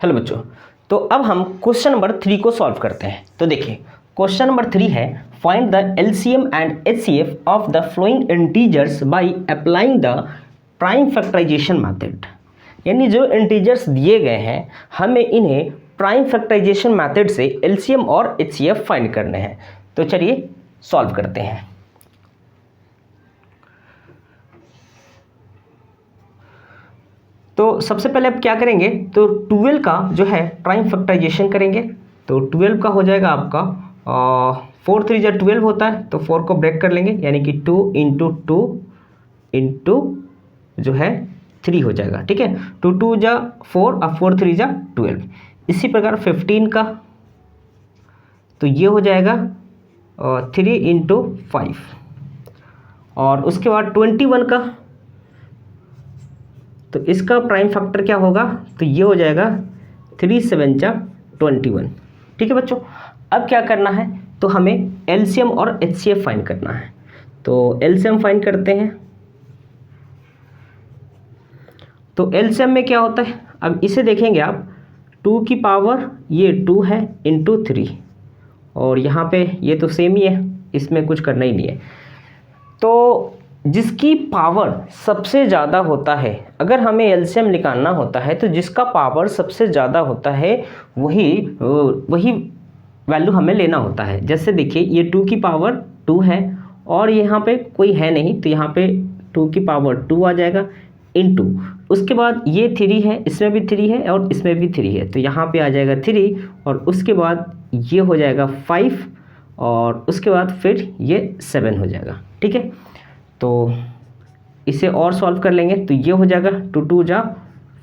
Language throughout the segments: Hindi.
हेलो बच्चों, तो अब हम क्वेश्चन नंबर 3 को सॉल्व करते हैं। तो देखिए क्वेश्चन नंबर 3 है find the LCM and HCF of the following integers by applying the prime factorisation method. यानी जो इंटीजर्स दिए गए हैं हमें इन्हें प्राइम फैक्टराइजेशन मेथड से एलसीएम और एचसीएफ फाइंड करने हैं। तो चलिए सॉल्व करते हैं। तो सबसे पहले आप क्या करेंगे, तो 12 का जो है प्राइम फैक्टराइजेशन करेंगे। तो 12 का हो जाएगा आपका 4 3 जा 12 होता है, तो 4 को ब्रेक कर लेंगे, यानी कि 2 इंटू 2 इंटू जो है 3 हो जाएगा। ठीक है, 2 2 जा 4 और 4 3 जा 12। इसी प्रकार 15 का तो ये हो जाएगा 3 इंटू 5, और उसके बाद 21 का तो इसका प्राइम फैक्टर क्या होगा, तो ये हो जाएगा 3 7 जा 21। ठीक है बच्चों, अब क्या करना है, तो हमें एलसीएम और एचसीएफ फाइंड करना है। तो एलसीएम फाइंड करते हैं। तो एलसीएम में क्या होता है, अब इसे देखेंगे आप, 2 की पावर ये 2 है इंटू 3, और यहाँ पे ये तो सेम ही है, इसमें कुछ करना ही नहीं है। तो जिसकी पावर सबसे ज़्यादा होता है, अगर हमें एलसीएम निकालना होता है तो जिसका पावर सबसे ज़्यादा होता है वही वैल्यू हमें लेना होता है। जैसे देखिए ये 2 की पावर 2 है और यहाँ पे कोई है नहीं, तो यहाँ पे 2 की पावर 2 आ जाएगा इंटू, उसके बाद ये 3 है, इसमें भी 3 है और इसमें भी 3 है, तो यहाँ पे आ जाएगा 3, और उसके बाद ये हो जाएगा 5, और उसके बाद फिर ये 7 हो जाएगा। ठीक है, तो इसे और सॉल्व कर लेंगे, तो ये हो जाएगा 2 2 जा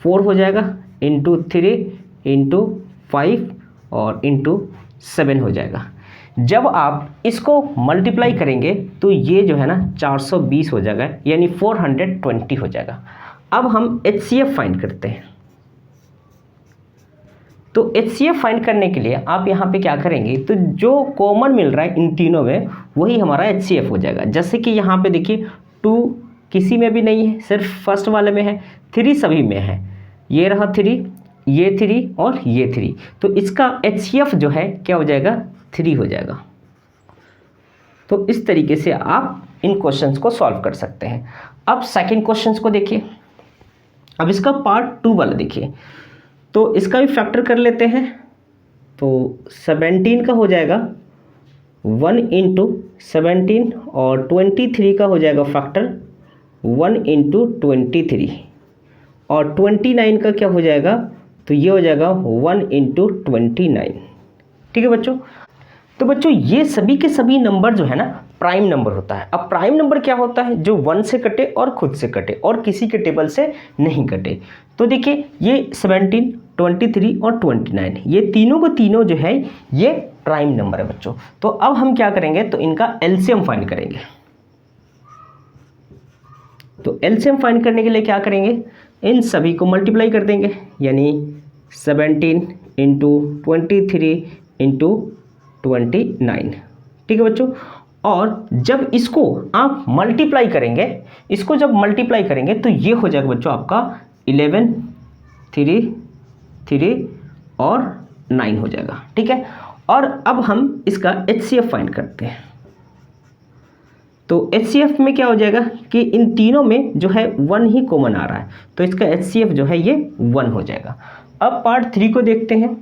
4 हो जाएगा इंटू 3 इंटू 5 और इंटू 7 हो जाएगा। जब आप इसको मल्टीप्लाई करेंगे तो ये जो है ना 420 हो जाएगा, यानी 420 हो जाएगा। अब हम एचसीएफ फाइंड करते हैं। तो एचसीएफ फाइंड करने के लिए आप यहाँ पे क्या करेंगे, तो जो कॉमन मिल रहा है इन तीनों में वही हमारा एचसीएफ हो जाएगा। जैसे कि यहाँ पे देखिए 2 किसी में भी नहीं है, सिर्फ फर्स्ट वाले में है, 3 सभी में है, ये रहा 3, ये 3 और ये 3, तो इसका एचसीएफ जो है क्या हो जाएगा, 3 हो जाएगा। तो इस तरीके से आप इन क्वेश्चंस को सॉल्व कर सकते हैं। अब सेकंड क्वेश्चंस को देखिए, अब इसका पार्ट 2 वाला देखिए, तो इसका भी फैक्टर कर लेते हैं। तो 17 का हो जाएगा 1 इंटू 17, और 23 का हो जाएगा फैक्टर 1 इंटू 23, और 29 का क्या हो जाएगा, तो ये हो जाएगा 1 इंटू 29। ठीक है बच्चों, तो बच्चों ये सभी के सभी नंबर जो है ना प्राइम नंबर होता है। अब प्राइम नंबर क्या होता है, जो 1 से कटे और खुद से कटे और किसी के टेबल से नहीं कटे। तो देखिए ये 17, 23 और 29, ये तीनों को तीनों जो है ये प्राइम नंबर है बच्चों। तो अब हम क्या करेंगे, तो इनका एलसीएम फाइंड करेंगे। तो एलसीएम फाइंड करने के लिए क्या करेंगे, इन सभी को मल्टीप्लाई कर देंगे, यानी 17 इंटू 23 इंटू 29। ठीक है बच्चों, और जब इसको आप मल्टीप्लाई करेंगे, इसको जब मल्टीप्लाई करेंगे तो ये हो जाएगा बच्चों आपका 11 3 3 और 9 हो जाएगा। ठीक है, और अब हम इसका एचसीएफ फाइंड करते हैं। तो एचसीएफ में क्या हो जाएगा कि इन तीनों में जो है 1 ही कॉमन आ रहा है, तो इसका एचसीएफ जो है ये 1 हो जाएगा। अब पार्ट 3 को देखते हैं।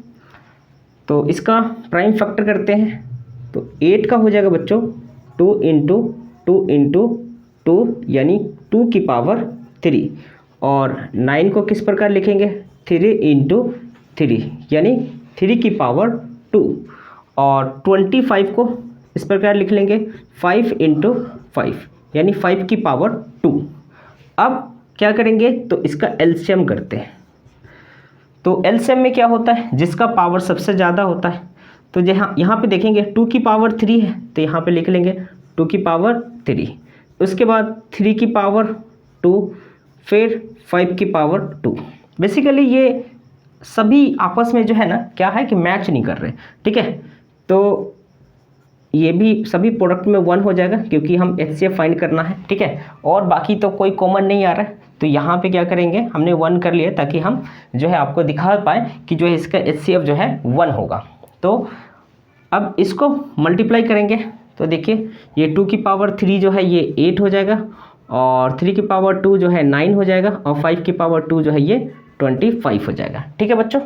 तो इसका प्राइम फैक्टर करते हैं। तो 8 का हो जाएगा बच्चों 2 इंटू 2 इंटू 2, यानी 2 की पावर 3, और 9 को किस प्रकार लिखेंगे, 3 इंटू 3, यानी 3 की पावर 2, और 25 को इस प्रकार लिख लेंगे 5 इंटू 5, यानी 5 की पावर 2। अब क्या करेंगे, तो इसका एलसीएम करते हैं। तो एलसीएम में क्या होता है, जिसका पावर सबसे ज़्यादा होता है, तो यहाँ पे देखेंगे 2 की पावर 3 है, तो यहाँ पे लिख लेंगे 2 की पावर 3, उसके बाद 3 की पावर 2, फिर 5 की पावर 2। बेसिकली ये सभी आपस में जो है ना क्या है कि मैच नहीं कर रहे। ठीक है, तो ये भी सभी प्रोडक्ट में 1 हो जाएगा क्योंकि हम एचसीएफ फाइंड करना है। ठीक है, और बाकी तो कोई कॉमन नहीं आ रहा है, तो यहाँ पे क्या करेंगे, हमने 1 कर लिया ताकि हम जो है आपको दिखा पाए कि जो है इसका HCF जो है 1 होगा। तो अब इसको मल्टीप्लाई करेंगे तो देखिए ये 2 की पावर 3 जो है ये 8 हो जाएगा, और 3 की पावर 2 जो है 9 हो जाएगा, और 5 की पावर 2 जो है ये 25 हो जाएगा। ठीक है बच्चों।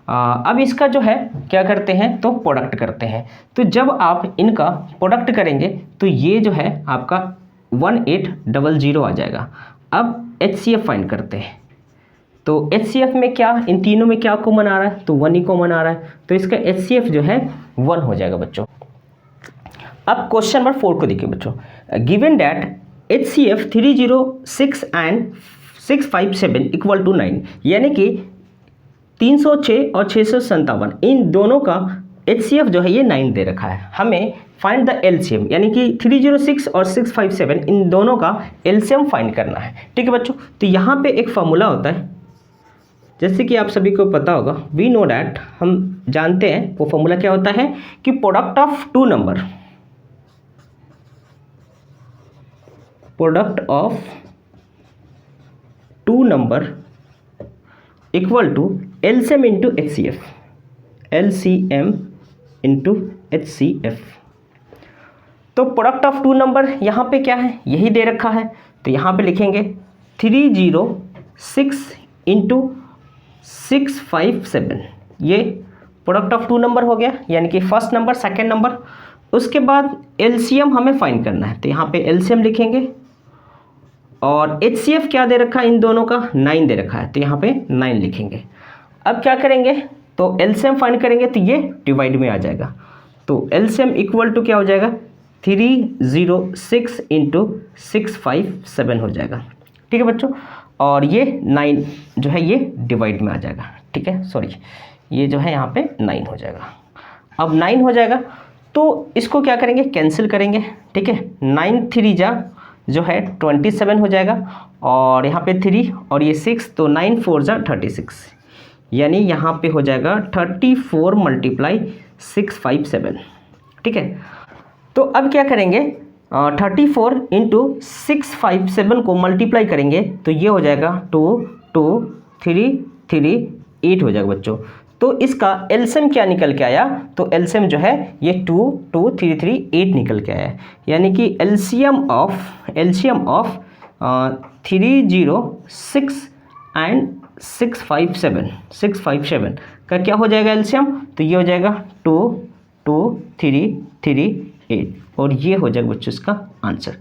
अब इसका जो है क्या करते हैं, तो प्रोडक्ट करते हैं। तो जब आप इनका प्रोडक्ट करेंगे तो ये जो है आपका 1800 आ जाएगा। अब HCF फाइंड करते हैं। तो HCF में क्या, इन तीनों में क्या कॉमन आ रहा है, तो 1 ही कॉमन आ रहा है, तो इसका HCF जो है 1 हो जाएगा बच्चों। अब क्वेश्चन नंबर 4 को देखिए बच्चों। Given that HCF 306 and 657 equal to 9, यानी कि 306 और 657 इन दोनों का HCF जो है ये 9 दे रखा है। हमें फाइंड द LCM, यानी कि 306 और 657 इन दोनों का LCM फाइंड करना है। ठीक है बच्चों। तो यहाँ पे एक फॉर्मूला होता है, जैसे कि आप सभी को पता होगा, वी नो डैट, हम जानते हैं वो फॉर्मूला क्या होता है कि product of two number, product of two number equal to LCM into HCF, LCM into HCF। तो प्रोडक्ट ऑफ टू नंबर यहाँ पे क्या है, यही दे रखा है, तो यहाँ पे लिखेंगे 306 इंटू 657, ये प्रोडक्ट ऑफ टू नंबर हो गया, यानी कि फर्स्ट नंबर सेकेंड नंबर। उसके बाद LCM हमें फाइंड करना है, तो यहाँ पे LCM लिखेंगे, और HCF क्या दे रखा है, इन दोनों का 9 दे रखा है, तो यहाँ पे 9 लिखेंगे। अब क्या करेंगे, तो LCM फाइंड करेंगे, तो ये डिवाइड में आ जाएगा, तो LCM इक्वल टू क्या हो जाएगा, 306 इंटू 657 हो जाएगा। ठीक है बच्चों, और ये 9 जो है ये डिवाइड में आ जाएगा। ठीक है, सॉरी, ये जो है यहाँ पे 9 हो जाएगा। अब 9 हो जाएगा तो इसको क्या करेंगे, कैंसिल करेंगे। ठीक है, 9 3 जा जो है 27 हो जाएगा, और यहाँ पे 3 और ये 6, तो 9 4 जा 36, यानी यहाँ पे हो जाएगा 34 मल्टीप्लाई 657। ठीक है, तो अब क्या करेंगे, 34 इंटू 657 को मल्टीप्लाई करेंगे, तो ये हो जाएगा 2 2 3 3 8 हो जाएगा बच्चों। तो इसका LCM क्या निकल के आया, तो LCM जो है ये 2 2 3 3 8 निकल के आया, यानी कि LCM ऑफ 306 एंड 657 का क्या हो जाएगा LCM, तो ये हो जाएगा 2 2 3 3 8, और ये हो जाएगा बच्चों इसका आंसर।